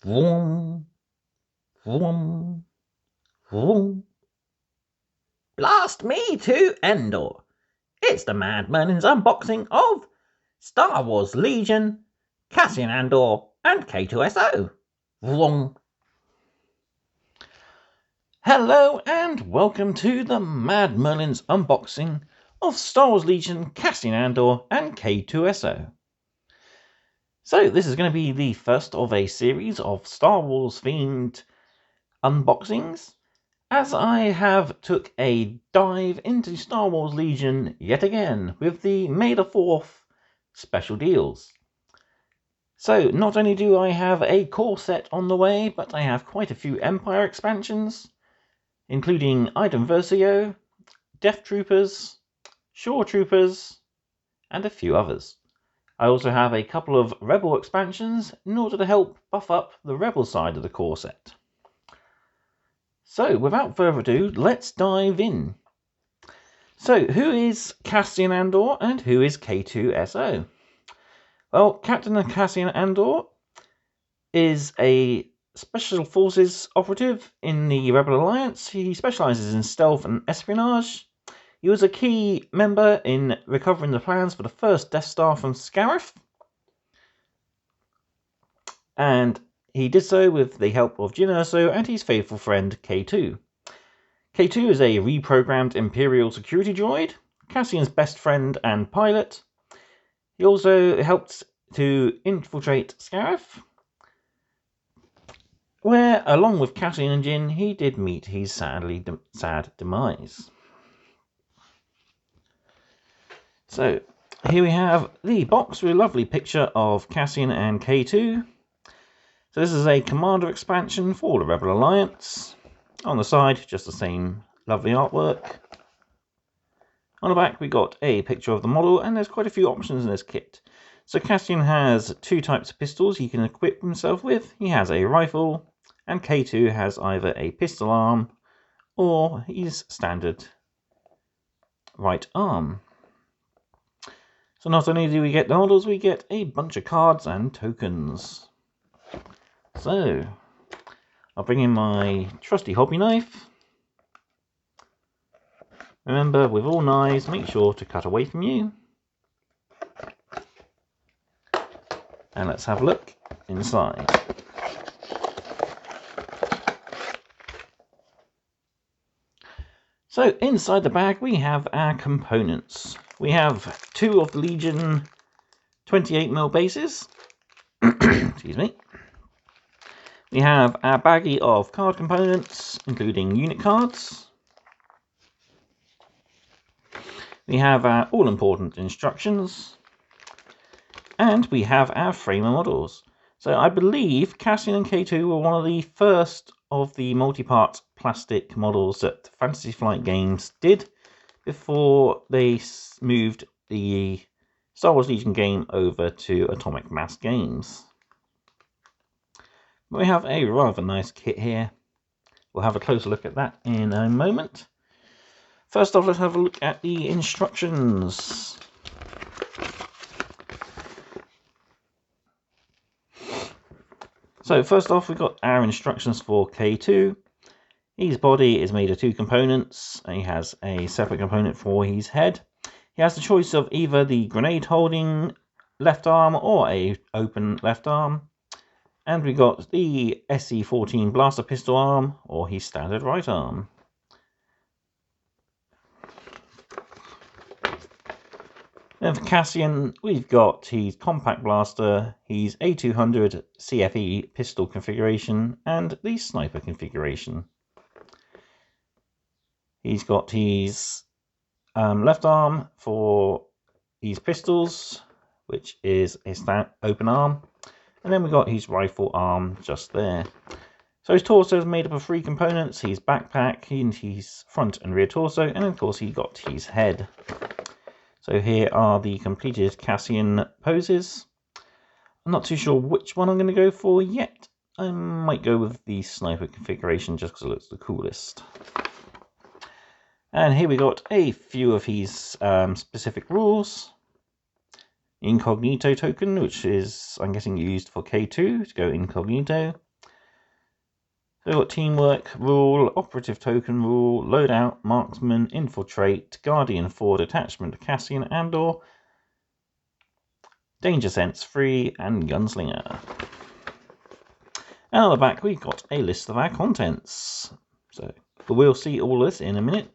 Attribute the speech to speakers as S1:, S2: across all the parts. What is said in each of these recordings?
S1: Vroom, vroom, vroom. Blast me to Andor. It's the Mad Merlins unboxing of Star Wars Legion, Cassian Andor, and K-2SO. Vroom. Hello and welcome to the Mad Merlins unboxing of Star Wars Legion, Cassian Andor, and K-2SO. So this is going to be the first of a series of Star Wars themed unboxings, as I have took a dive into Star Wars Legion yet again with the May the 4th special deals. So not only do I have a core set on the way, but I have quite a few Empire expansions, including Item Versio, Death Troopers, Shore Troopers, and a few others. I also have a couple of Rebel expansions in order to help buff up the Rebel side of the core set. So, without further ado, let's dive in. So, who is Cassian Andor and who is K-2SO? Well, Captain Cassian Andor is a Special Forces operative in the Rebel Alliance. He specializes in stealth and espionage. He was a key member in recovering the plans for the first Death Star from Scarif, and he did so with the help of K-2SO and his faithful friend K-2. K-2 is a reprogrammed Imperial security droid, Cassian's best friend and pilot. He also helped to infiltrate Scarif, where, along with Cassian and Jyn, he did meet his sad demise. So, here we have the box with a lovely picture of Cassian and K-2. So this is a Commander expansion for the Rebel Alliance. On the side, just the same lovely artwork. On the back, we got a picture of the model, and there's quite a few options in this kit. So Cassian has two types of pistols he can equip himself with. He has a rifle, and K-2 has either a pistol arm or his standard right arm. So not only do we get the models, we get a bunch of cards and tokens. So, I'll bring in my trusty hobby knife. Remember, with all knives, make sure to cut away from you. And let's have a look inside. So, inside the bag we have our components. We have two of the Legion 28mm bases. Excuse me. We have our baggie of card components, including unit cards. We have our all-important instructions. And we have our framer models. So I believe Cassian and K-2 were one of the first of the multi-part plastic models that Fantasy Flight Games did before they moved the Star Wars Legion game over to Atomic Mass Games. We have a rather nice kit here. We'll have a closer look at that in a moment. First off, let's have a look at the instructions. So first off, we've got our instructions for K-2. His body is made of two components. He has a separate component for his head. He has the choice of either the grenade holding left arm or a open left arm. And we got the SE-14 blaster pistol arm or his standard right arm. Then for Cassian, we've got his compact blaster, his A200 CFE pistol configuration, and the sniper configuration. He's got his left arm for his pistols, which is his open arm, and then we've got his rifle arm just there. So his torso is made up of three components: his backpack, his front and rear torso, and of course he got his head. So here are the completed Cassian poses. I'm not too sure which one I'm going to go for yet. I might go with the sniper configuration just because it looks the coolest. And here we got a few of his specific rules. Incognito token, which is, I'm guessing, used for K-2 to go incognito. So we've got teamwork rule, operative token rule, loadout, marksman, infiltrate, guardian for detachment, Cassian and Andor, danger sense free, and gunslinger. And on the back we've got a list of our contents. So we'll see all this in a minute.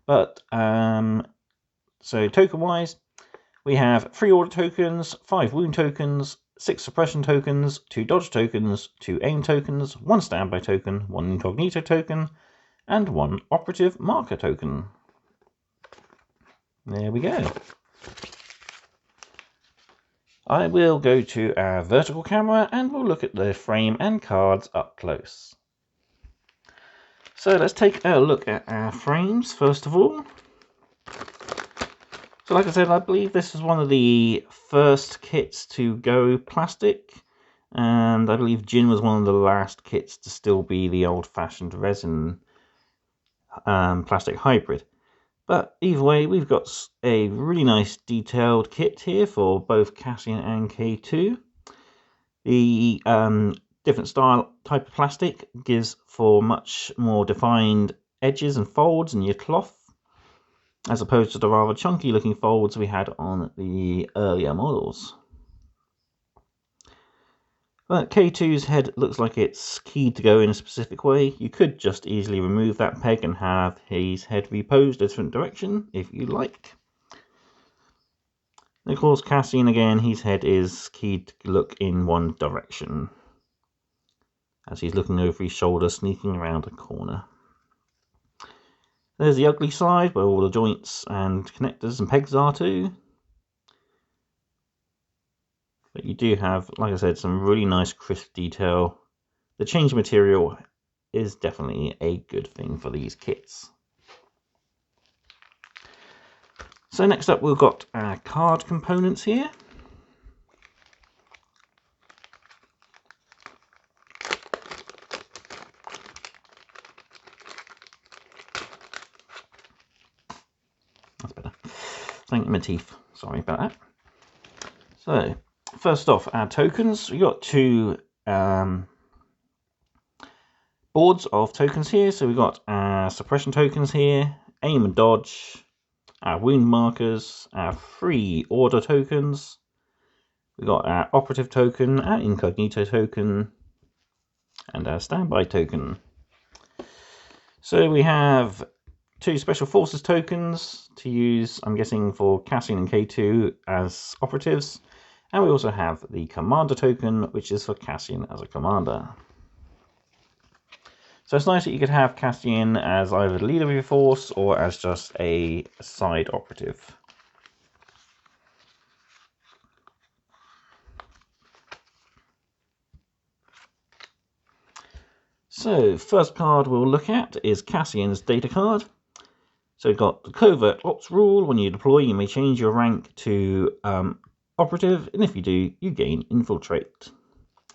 S1: But so token wise, we have 3 order tokens, 5 wound tokens, 6 suppression tokens, 2 dodge tokens, 2 aim tokens, 1 standby token, 1 incognito token, and 1 operative marker token. There we go. I will go to our vertical camera and we'll look at the frame and cards up close. So let's take a look at our frames first of all. So like I said, I believe this is one of the first kits to go plastic, and I believe Jin was one of the last kits to still be the old-fashioned resin plastic hybrid. But either way, we've got a really nice detailed kit here for both Cassian and K-2. The different style type of plastic gives for much more defined edges and folds in your cloth, as opposed to the rather chunky looking folds we had on the earlier models. But K2's head looks like it's keyed to go in a specific way. You could just easily remove that peg and have his head reposed a different direction if you like. And of course Cassian again, his head is keyed to look in one direction, as he's looking over his shoulder, sneaking around a corner. There's the ugly side, where all the joints and connectors and pegs are too. But you do have, like I said, some really nice crisp detail. The change material is definitely a good thing for these kits. So next up we've got our card components here. That's better. Something in my teeth. Sorry about that. So, first off, our tokens. We've got 2 boards of tokens here. So we've got our suppression tokens here, aim and dodge, our wound markers, our 3 order tokens. We've got our operative token, our incognito token, and our standby token. So we have 2 special forces tokens to use, I'm guessing, for Cassian and K2 as operatives. And we also have the commander token, which is for Cassian as a commander. So it's nice that you could have Cassian as either the leader of your force or as just a side operative. So first card we'll look at is Cassian's data card. So we've got the covert ops rule. When you deploy, you may change your rank to operative, and if you do, you gain infiltrate.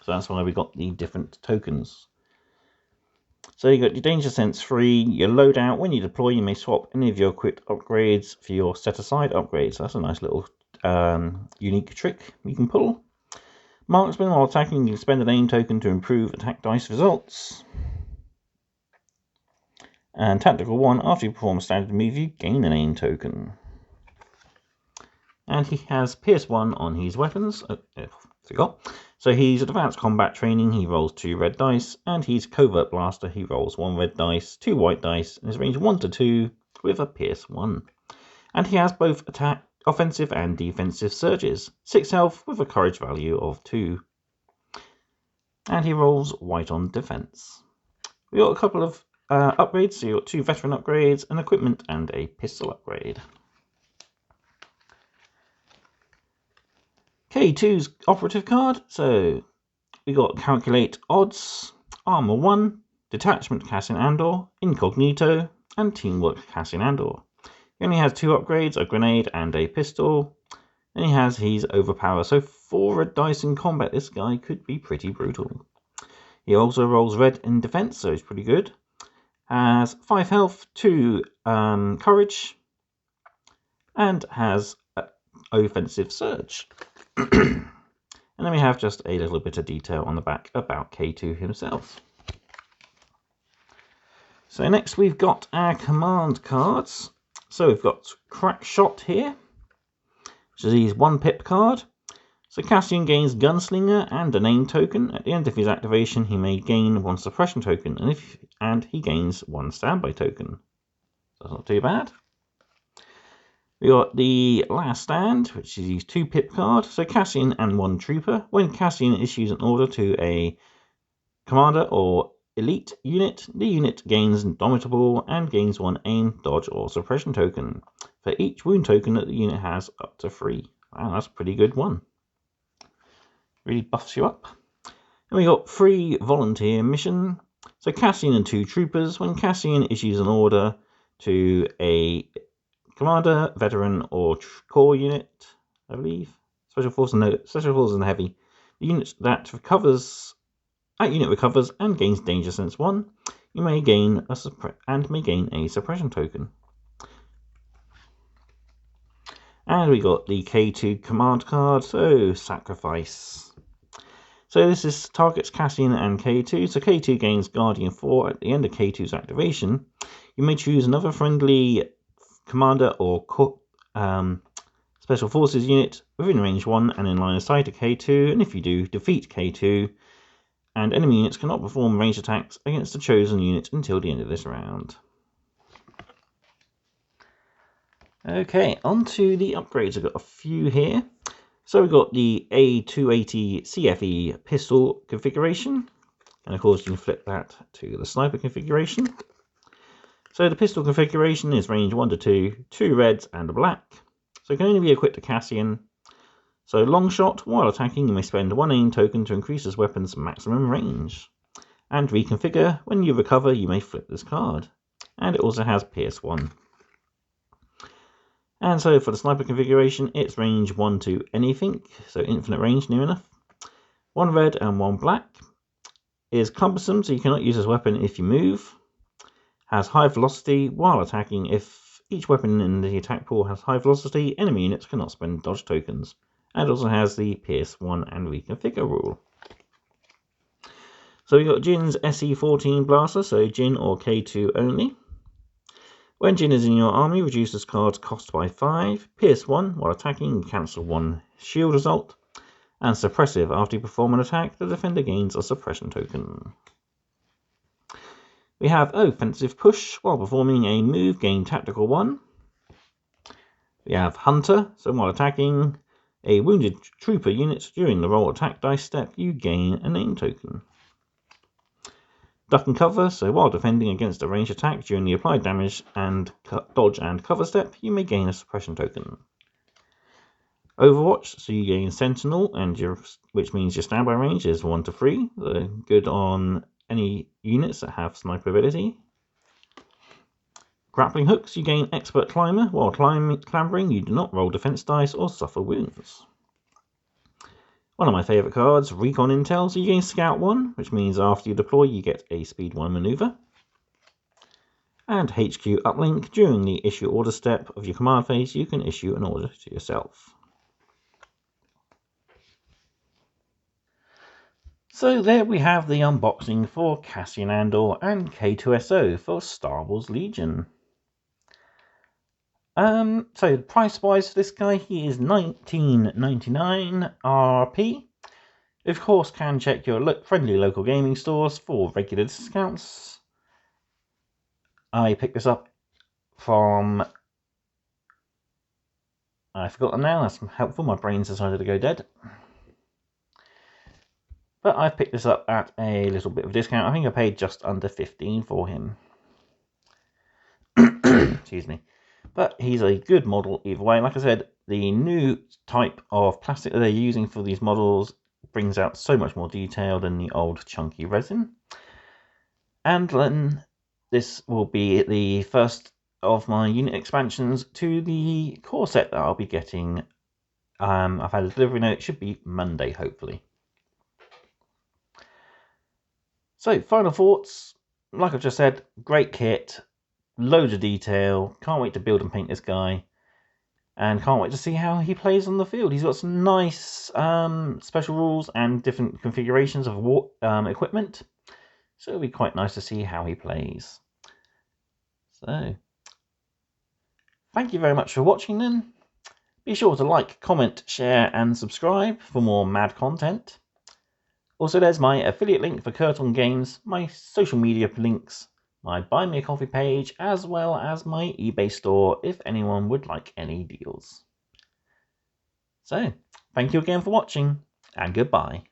S1: So that's why we got the different tokens. So you got your danger sense free, your loadout. When you deploy, you may swap any of your equipped upgrades for your set aside upgrades. So that's a nice little unique trick you can pull. Marksman, while attacking, you can spend an aim token to improve attack dice results. And tactical 1, after you perform a standard move, you gain an aim token. And he has Pierce 1 on his weapons. Oh, forgot. So he's advanced combat training, he rolls 2 red dice, and he's covert blaster, he rolls 1 red dice, 2 white dice, and his range 1 to 2 with a Pierce 1. And he has both attack, offensive and defensive surges, 6 health with a courage value of 2. And he rolls white on defense. We got a couple of upgrades, so you got 2 veteran upgrades, an equipment and a pistol upgrade. K2's operative card, so we got calculate odds, armor 1, detachment Cassian Andor, incognito, and teamwork Cassian Andor. He only has 2 upgrades, a grenade and a pistol, and he has his overpower, so 4 red dice in combat. This guy could be pretty brutal. He also rolls red in defense, so he's pretty good. Has 5 health, 2 courage, and has offensive surge. And then we have just a little bit of detail on the back about K2 himself. So next we've got our command cards. So we've got Crack Shot here, which is his 1 pip card. So Cassian gains Gunslinger and a name token. At the end of his activation, he may gain 1 suppression token, and he gains 1 standby token. That's not too bad. We got the Last Stand, which is his 2 pip card. So Cassian and 1 trooper. When Cassian issues an order to a commander or elite unit, the unit gains Indomitable and gains 1 aim, dodge, or suppression token for each wound token that the unit has, up to 3. Wow, that's a pretty good one. Really buffs you up. And we got Free Volunteer Mission. So Cassian and 2 troopers. When Cassian issues an order to a commander, veteran, or core unit, I believe, special forces and heavy, the unit that recovers. That unit recovers and gains Danger Sense 1. You may gain a suppression token. And we got the K-2 command card, so Sacrifice. So this targets Cassian and K-2. So K-2 gains Guardian 4 at the end of K-2's activation. You may choose another friendly commander or special forces unit within range 1 and in line of sight of K-2. And if you do, defeat K-2. And enemy units cannot perform ranged attacks against the chosen unit until the end of this round. Okay, on to the upgrades. I've got a few here. So we've got the A280 CFE pistol configuration. And of course you can flip that to the sniper configuration. So the pistol configuration is range 1 to 2, 2 reds and a black. So it can only be equipped to Cassian. So long shot, while attacking, you may spend 1 aim token to increase this weapon's maximum range. And reconfigure, when you recover, you may flip this card. And it also has Pierce 1. And so for the sniper configuration, it's range 1 to anything, so infinite range, near enough. 1 red and 1 black. Is cumbersome, so you cannot use this weapon if you move. Has high velocity, while attacking. If each weapon in the attack pool has high velocity, enemy units cannot spend dodge tokens. And also has the Pierce 1 and reconfigure rule. So we got Jin's SE14 blaster, so Jin or K2 only. When Jin is in your army, reduce this card's cost by 5. Pierce 1, while attacking, cancel 1 shield result. And suppressive, after you perform an attack, the defender gains a suppression token. We have Offensive Push, while performing a move, gain tactical 1. We have Hunter, so while attacking a wounded trooper unit during the roll attack dice step, you gain a name token. Duck and Cover, so while defending against a ranged attack during the applied damage and dodge and cover step, you may gain a suppression token. Overwatch, so you gain Sentinel, which means your standby range is 1 to 3, so good on any units that have sniper ability. Grappling Hooks, you gain Expert Climber. While clambering, you do not roll defense dice or suffer wounds. One of my favourite cards, Recon Intel, so you gain Scout 1, which means after you deploy you get a Speed 1 maneuver. And HQ Uplink, during the issue order step of your command phase, you can issue an order to yourself. So there we have the unboxing for Cassian Andor and K-2SO for Star Wars Legion. So price wise for this guy, he is $19.99 RP. Of course, can check your friendly local gaming stores for regular discounts. I picked this up from, I forgot them now, that's helpful, my brain's decided to go dead. But I've picked this up at a little bit of a discount. I think I paid just under 15 for him. Excuse me. But he's a good model either way. Like I said, the new type of plastic that they're using for these models brings out so much more detail than the old chunky resin. And then this will be the first of my unit expansions to the core set that I'll be getting. I've had a delivery note, it should be Monday hopefully. So final thoughts, like I've just said, great kit. Loads of detail, can't wait to build and paint this guy, and can't wait to see how he plays on the field. He's got some nice special rules and different configurations of equipment, so it'll be quite nice to see how he plays. So, thank you very much for watching then. Be sure to like, comment, share and subscribe for more mad content. Also, there's my affiliate link for Curtain Games, my social media links, my Buy Me a Coffee page, as well as my eBay store if anyone would like any deals. So, thank you again for watching, and goodbye.